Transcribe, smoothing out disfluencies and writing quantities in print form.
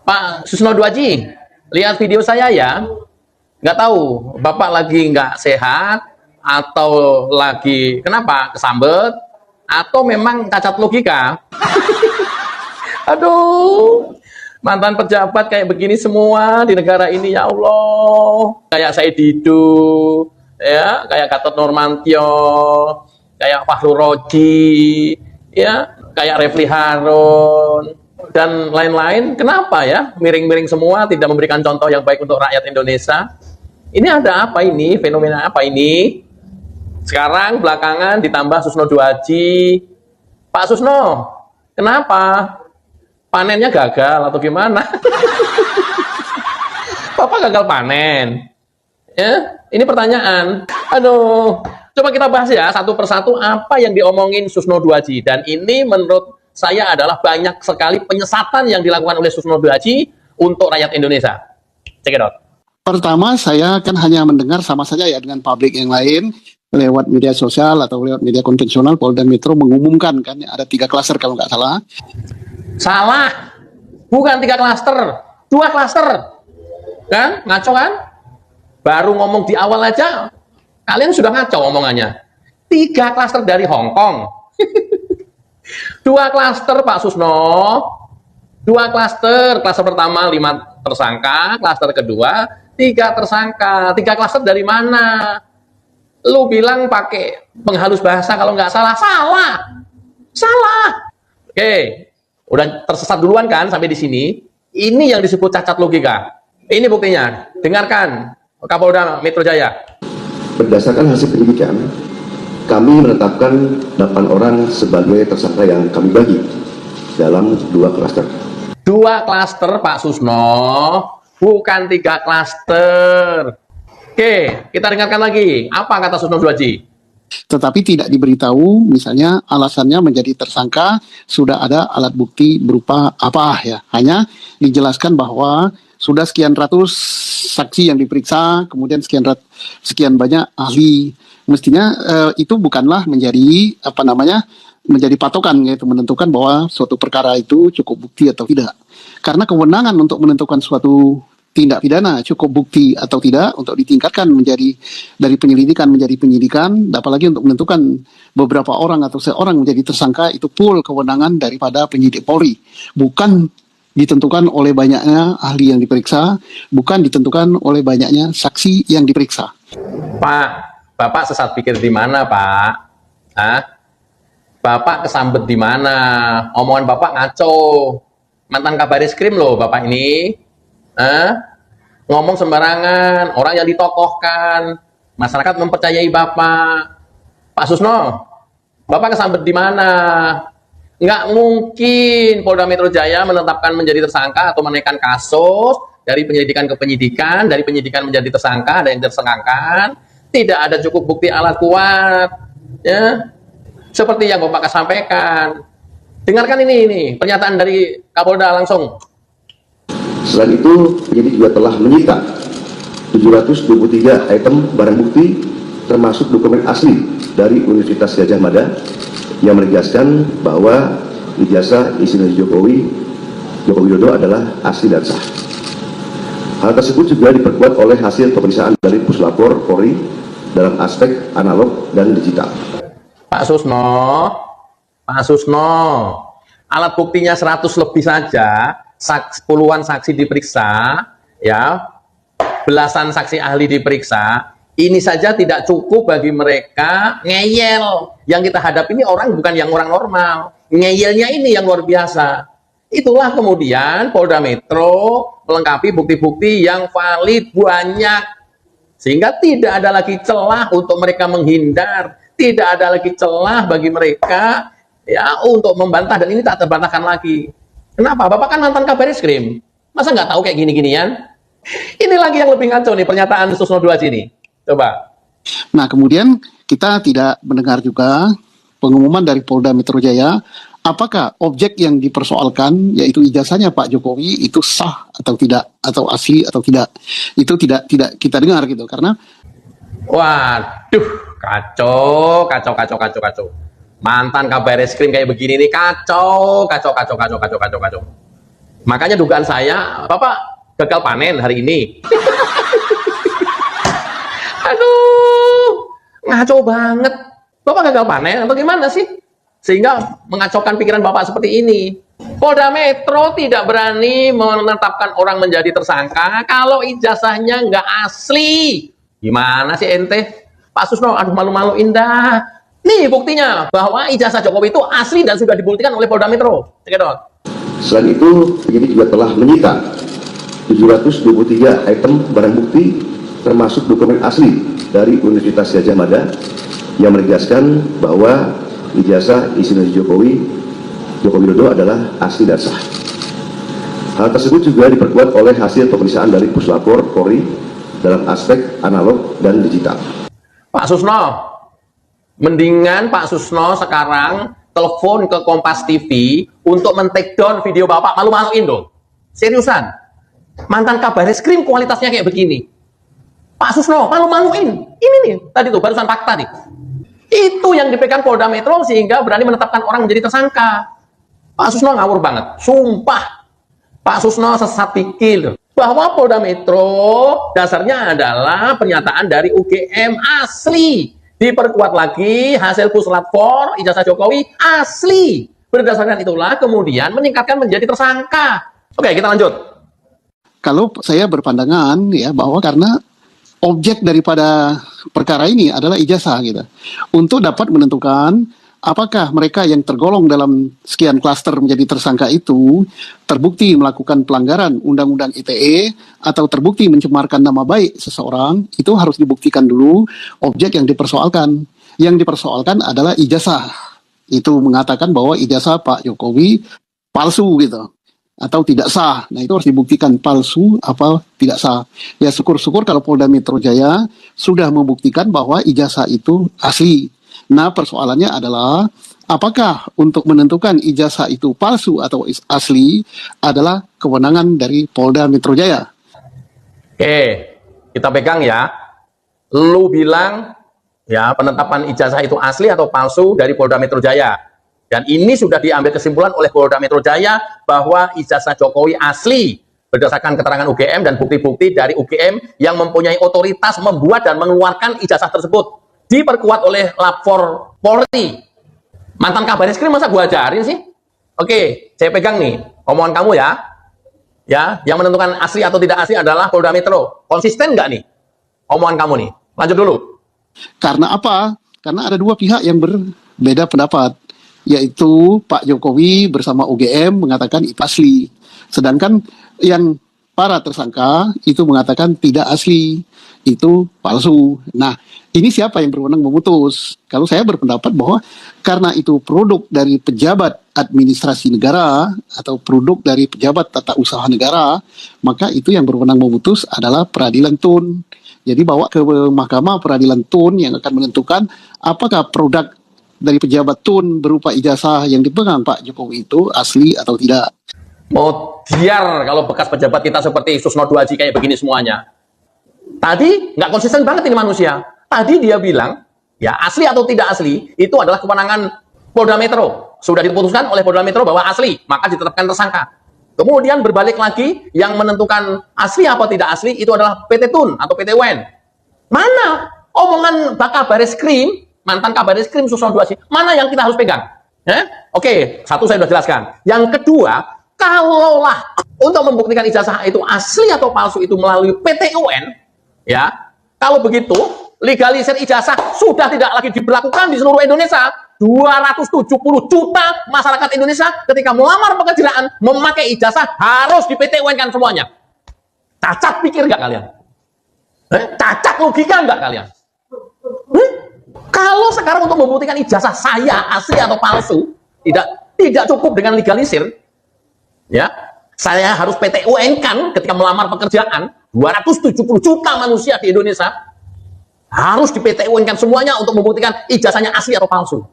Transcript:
Pak Susno Duaji, lihat video saya ya. Nggak tahu, Bapak lagi nggak sehat, atau lagi, kenapa? Kesambet, atau memang cacat logika? Aduh, mantan pejabat kayak begini semua di negara ini, ya Allah. Kayak Said Didu, ya, kayak Gatot Nurmantio, kayak Fahru Roji, ya, kayak Refli Harun, dan lain-lain. Kenapa ya miring-miring semua, tidak memberikan contoh yang baik untuk rakyat Indonesia? Ini ada apa ini? Fenomena apa ini? Sekarang belakangan ditambah Susno Duaji. Pak Susno, kenapa? Panennya gagal atau gimana? Bapak gagal panen? Ya, ini pertanyaan. Aduh, coba kita bahas ya satu persatu apa yang diomongin Susno Duaji. Dan ini menurut saya adalah banyak sekali penyesatan yang dilakukan oleh Susno Duaji untuk rakyat Indonesia. Check it out. Pertama, saya kan hanya mendengar sama saja ya dengan publik yang lain lewat media sosial atau lewat media konvensional. Polda Metro mengumumkan kan ada 3 klaster kalau nggak salah. Salah, bukan 3 klaster, 2 klaster, kan? Ngaco kan? Baru ngomong di awal aja, kalian sudah ngaco omongannya. 3 klaster dari Hong Kong, 2 klaster Pak Susno, 2 klaster. Klaster pertama 5 tersangka, klaster kedua 3 tersangka. 3 klaster dari mana? Lu bilang pakai penghalus bahasa kalau nggak salah, salah. Oke, udah tersesat duluan kan sampai di sini. Ini yang disebut cacat logika. Ini buktinya. Dengarkan Kapolda Metro Jaya. Berdasarkan hasil penyidikan, kami menetapkan 8 orang sebagai tersangka yang kami bagi dalam 2 klaster. 2 klaster Pak Susno, bukan 3 klaster. Oke, kita dengarkan lagi. Apa kata Susno Duaji? Tetapi tidak diberitahu misalnya alasannya menjadi tersangka sudah ada alat bukti berupa apa ya. Hanya dijelaskan bahwa sudah sekian ratus saksi yang diperiksa, kemudian sekian banyak ahli. Mestinya itu bukanlah menjadi menjadi patokan yaitu menentukan bahwa suatu perkara itu cukup bukti atau tidak. Karena kewenangan untuk menentukan suatu tindak pidana cukup bukti atau tidak untuk ditingkatkan menjadi dari penyelidikan menjadi penyidikan, apalagi untuk menentukan beberapa orang atau seorang menjadi tersangka itu full kewenangan daripada penyidik Polri, bukan ditentukan oleh banyaknya ahli yang diperiksa, bukan ditentukan oleh banyaknya saksi yang diperiksa. Pak, Bapak sesat pikir di mana, Pak? Hah? Bapak kesambet di mana? Omongan Bapak ngaco. Mantan Kabaris Krim loh Bapak ini. Ngomong sembarangan, orang yang ditokohkan, masyarakat mempercayai Bapak. Pak Susno, Bapak kesambet di mana? Nggak mungkin Polda Metro Jaya menetapkan menjadi tersangka atau menaikkan kasus dari penyelidikan ke penyidikan, dari penyidikan menjadi tersangka, ada yang tersangkakan, tidak ada cukup bukti alat kuat, ya, seperti yang Bapak sampaikan. Dengarkan ini pernyataan dari Kapolda langsung. Selain itu, penyidik juga telah menyita 723 item barang bukti termasuk dokumen asli dari Universitas Gadjah Mada yang menegaskan bahwa ijazah Insinyur Joko Widodo adalah asli dan sah. Hal tersebut juga diperkuat oleh hasil pemeriksaan dari Puslapor Polri dalam aspek analog dan digital. Pak Susno, alat buktinya 100 lebih saja, puluhan saksi diperiksa, ya, belasan saksi ahli diperiksa, ini saja tidak cukup bagi mereka ngeyel. Yang kita hadapi ini orang bukan yang orang normal, ngeyelnya ini yang luar biasa. Itulah kemudian Polda Metro melengkapi bukti-bukti yang valid banyak, sehingga tidak ada lagi celah untuk mereka menghindar, tidak ada lagi celah bagi mereka ya untuk membantah, dan ini tak terbantahkan lagi. Kenapa? Bapak kan mantan Kabaris Krim, masa nggak tahu kayak gini-ginian? Ini lagi yang lebih ngaco nih pernyataan Susno Duaji ini. Coba. Nah, kemudian kita tidak mendengar juga pengumuman dari Polda Metro Jaya apakah objek yang dipersoalkan yaitu ijazahnya Pak Jokowi itu sah atau tidak, atau asli atau tidak. Itu tidak kita dengar gitu, karena waduh, kacau. Mantan Kabaris Krim kayak begini nih, kacau. Makanya dugaan saya, Bapak gagal panen hari ini. Aduh, ngaco banget. Bapak gagal panen atau gimana sih? Sehingga mengacaukan pikiran Bapak seperti ini. Polda Metro tidak berani menetapkan orang menjadi tersangka kalau ijazahnya nggak asli. Gimana sih ente? Pak Susno, aduh malu-maluin dah. Nih buktinya bahwa ijazah Jokowi itu asli dan sudah dibuktikan oleh Polda Metro. Cekidot. Selain itu, penyidik juga telah menyita 723 item barang bukti termasuk dokumen asli dari Universitas Gadjah Mada yang menegaskan bahwa ijazah Insinyur Jokowi Widodo adalah asli dan sah. Hal tersebut juga diperkuat oleh hasil pemeriksaan dari Puslapor Polri dalam aspek analog dan digital. Pak Susno, mendingan Pak Susno sekarang telepon ke Kompas TV untuk men-take down video Bapak, malu-maluin dong. Seriusan, mantan Kabareskrim kualitasnya kayak begini. Pak Susno, malu-maluin. Ini nih, tadi tuh barusan fakta nih. Itu yang dipegang Polda Metro sehingga berani menetapkan orang menjadi tersangka. Pak Susno ngawur banget, sumpah. Pak Susno sesat pikir bahwa Polda Metro dasarnya adalah pernyataan dari UGM asli. Diperkuat lagi hasil puslap-for ijazah Jokowi asli. Berdasarkan itulah kemudian meningkatkan menjadi tersangka. Oke, kita lanjut. Kalau saya berpandangan ya bahwa karena objek daripada perkara ini adalah ijazah gitu. Untuk dapat menentukan apakah mereka yang tergolong dalam sekian klaster menjadi tersangka itu terbukti melakukan pelanggaran Undang-Undang ITE atau terbukti mencemarkan nama baik seseorang, itu harus dibuktikan dulu objek yang dipersoalkan. Yang dipersoalkan adalah ijazah. Itu mengatakan bahwa ijazah Pak Jokowi palsu gitu atau tidak sah. Nah, itu harus dibuktikan palsu apa tidak sah. Ya syukur-syukur kalau Polda Metro Jaya sudah membuktikan bahwa ijazah itu asli. Nah, persoalannya adalah apakah untuk menentukan ijazah itu palsu atau asli adalah kewenangan dari Polda Metro Jaya. Oke, kita pegang ya. Lu bilang ya penetapan ijazah itu asli atau palsu dari Polda Metro Jaya. Dan ini sudah diambil kesimpulan oleh Polda Metro Jaya bahwa ijazah Jokowi asli berdasarkan keterangan UGM dan bukti-bukti dari UGM yang mempunyai otoritas membuat dan mengeluarkan ijazah tersebut. Diperkuat oleh lapor Polri. Mantan Kabareskrim masa gua ajarin sih? Oke, saya pegang nih omongan kamu ya. Ya, yang menentukan asli atau tidak asli adalah Polda Metro. Konsisten nggak nih omongan kamu nih? Lanjut dulu. Karena apa? Karena ada dua pihak yang berbeda pendapat, yaitu Pak Jokowi bersama UGM mengatakan itu asli, sedangkan yang para tersangka itu mengatakan tidak asli, itu palsu. Nah, ini siapa yang berwenang memutus? Kalau saya berpendapat bahwa karena itu produk dari pejabat administrasi negara atau produk dari pejabat tata usaha negara, maka itu yang berwenang memutus adalah Peradilan Tun. Jadi bawa ke Mahkamah Peradilan Tun yang akan menentukan apakah produk dari pejabat Tun berupa ijazah yang dipegang Pak Jokowi itu asli atau tidak. Mau biar kalau bekas pejabat kita seperti Susno Duaji kayak begini semuanya. Tadi nggak konsisten banget ini manusia. Tadi dia bilang, ya asli atau tidak asli, itu adalah kewenangan Polda Metro. Sudah diputuskan oleh Polda Metro bahwa asli, maka ditetapkan tersangka. Kemudian berbalik lagi, yang menentukan asli apa tidak asli, itu adalah PT Tun atau PT UN. Mana omongan Kabareskrim, mantan Kabareskrim Susno Duaji, mana yang kita harus pegang? Oke, satu saya sudah jelaskan. Yang kedua, kalaulah untuk membuktikan ijazah itu asli atau palsu itu melalui PT UN, ya, kalau begitu legalisir ijazah sudah tidak lagi diberlakukan di seluruh Indonesia. 270 juta masyarakat Indonesia ketika melamar pekerjaan memakai ijazah harus di PT UN kan semuanya. Cacat pikir nggak kalian? Cacat logika nggak kalian? Kalau sekarang untuk membuktikan ijazah saya asli atau palsu tidak cukup dengan legalisir, ya, saya harus PT UN kan ketika melamar pekerjaan. 270 juta manusia di Indonesia harus di PT UN kan semuanya untuk membuktikan ijazahnya asli atau palsu.